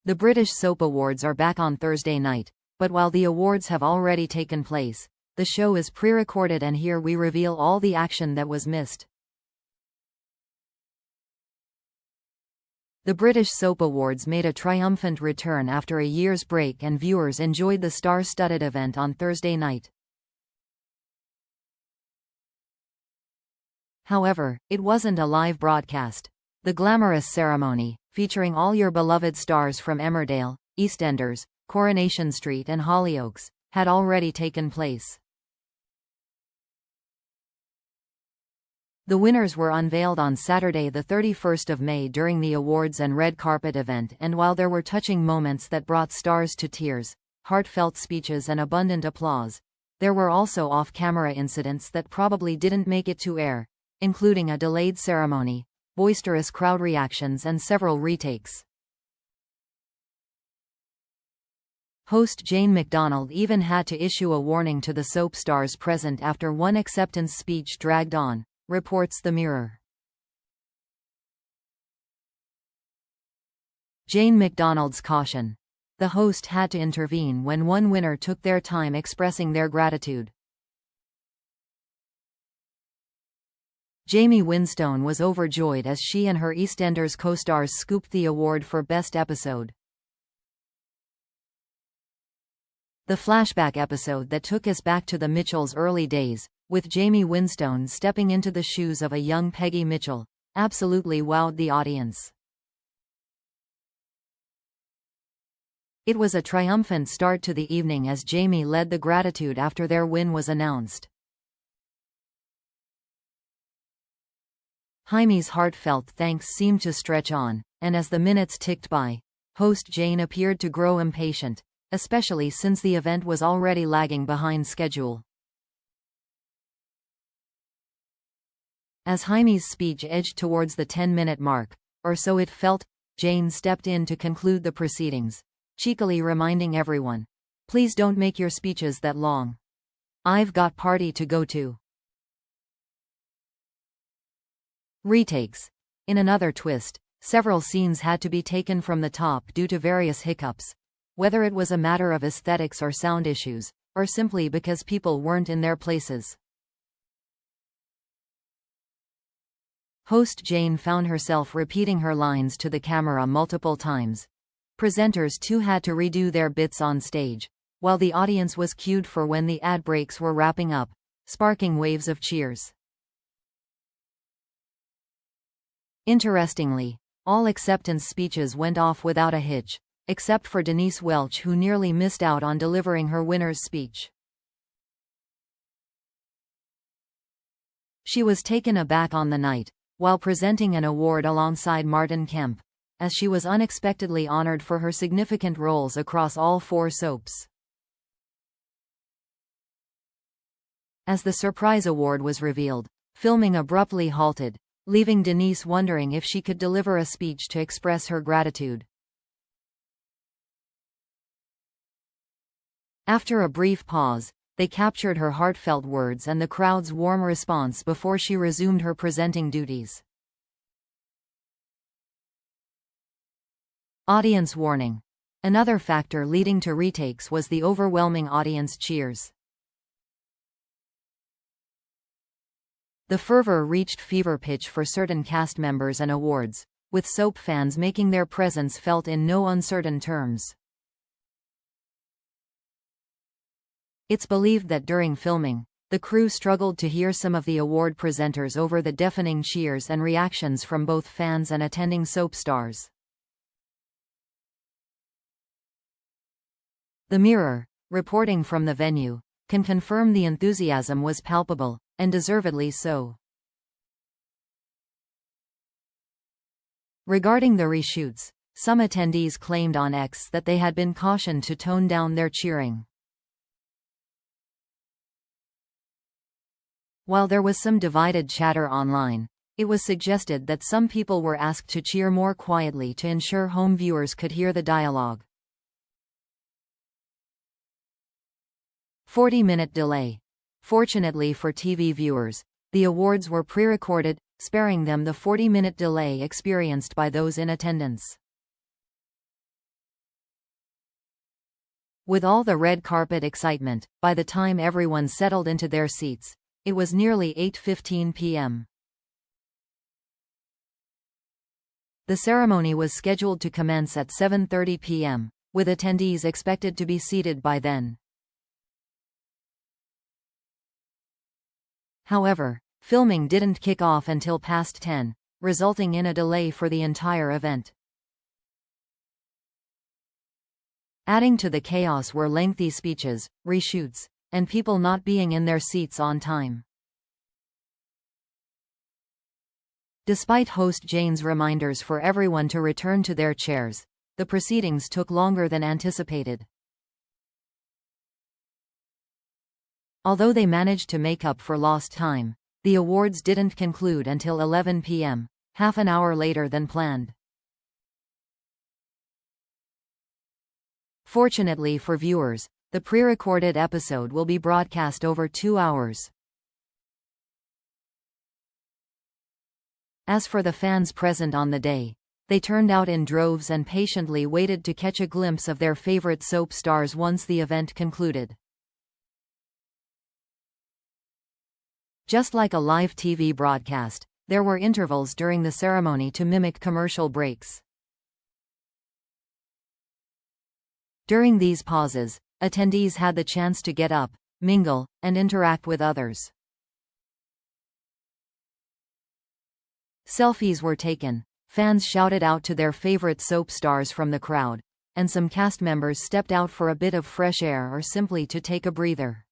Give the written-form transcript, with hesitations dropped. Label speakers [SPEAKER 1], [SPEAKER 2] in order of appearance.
[SPEAKER 1] The British Soap Awards are back on Thursday night, but while the awards have already taken place, the show is pre-recorded and here we reveal all the action that was missed. The British Soap Awards made a triumphant return after a year's break and viewers enjoyed the star-studded event on Thursday night. However, it wasn't a live broadcast. The glamorous ceremony, featuring all your beloved stars from Emmerdale, EastEnders, Coronation Street and Hollyoaks, had already taken place. The winners were unveiled on Saturday the 31st of May during the awards and red carpet event, and while there were touching moments that brought stars to tears, heartfelt speeches and abundant applause, there were also off-camera incidents that probably didn't make it to air, including a delayed ceremony, boisterous crowd reactions and several retakes. Host Jane McDonald even had to issue a warning to the soap stars present after one acceptance speech dragged on, reports The Mirror. Jane McDonald's caution. The host had to intervene when one winner took their time expressing their gratitude. Jamie Winstone was overjoyed as she and her EastEnders co-stars scooped the award for Best Episode. The flashback episode that took us back to the Mitchells' early days, with Jamie Winstone stepping into the shoes of a young Peggy Mitchell, absolutely wowed the audience. It was a triumphant start to the evening as Jamie led the gratitude after their win was announced. Jaime's heartfelt thanks seemed to stretch on, and as the minutes ticked by, host Jane appeared to grow impatient, especially since the event was already lagging behind schedule. As Jaime's speech edged towards the 10-minute mark, or so it felt, Jane stepped in to conclude the proceedings, cheekily reminding everyone, "Please don't make your speeches that long. I've got party to go to." Retakes. In another twist, several scenes had to be taken from the top due to various hiccups, whether it was a matter of aesthetics or sound issues, or simply because people weren't in their places. Host Jane found herself repeating her lines to the camera multiple times. Presenters too had to redo their bits on stage, while the audience was cued for when the ad breaks were wrapping up, sparking waves of cheers. Interestingly, all acceptance speeches went off without a hitch, except for Denise Welch, who nearly missed out on delivering her winner's speech. She was taken aback on the night, while presenting an award alongside Martin Kemp, as she was unexpectedly honored for her significant roles across all 4 soaps. As the surprise award was revealed, filming abruptly halted, leaving Denise wondering if she could deliver a speech to express her gratitude. After a brief pause, they captured her heartfelt words and the crowd's warm response before she resumed her presenting duties. Audience warning. Another factor leading to retakes was the overwhelming audience cheers. The fervor reached fever pitch for certain cast members and awards, with soap fans making their presence felt in no uncertain terms. It's believed that during filming, the crew struggled to hear some of the award presenters over the deafening cheers and reactions from both fans and attending soap stars. The Mirror, reporting from the venue, can confirm the enthusiasm was palpable, and deservedly so. Regarding the reshoots, some attendees claimed on X that they had been cautioned to tone down their cheering. While there was some divided chatter online, it was suggested that some people were asked to cheer more quietly to ensure home viewers could hear the dialogue. 40-minute delay. Fortunately for TV viewers, the awards were pre-recorded, sparing them the 40-minute delay experienced by those in attendance. With all the red carpet excitement, by the time everyone settled into their seats, it was nearly 8:15 p.m. The ceremony was scheduled to commence at 7:30 p.m., with attendees expected to be seated by then. However, filming didn't kick off until past 10, resulting in a delay for the entire event. Adding to the chaos were lengthy speeches, reshoots, and people not being in their seats on time. Despite host Jane's reminders for everyone to return to their chairs, the proceedings took longer than anticipated. Although they managed to make up for lost time, the awards didn't conclude until 11 p.m., half an hour later than planned. Fortunately for viewers, the pre-recorded episode will be broadcast over 2 hours. As for the fans present on the day, they turned out in droves and patiently waited to catch a glimpse of their favorite soap stars once the event concluded. Just like a live TV broadcast, there were intervals during the ceremony to mimic commercial breaks. During these pauses, attendees had the chance to get up, mingle, and interact with others. Selfies were taken, fans shouted out to their favorite soap stars from the crowd, and some cast members stepped out for a bit of fresh air or simply to take a breather.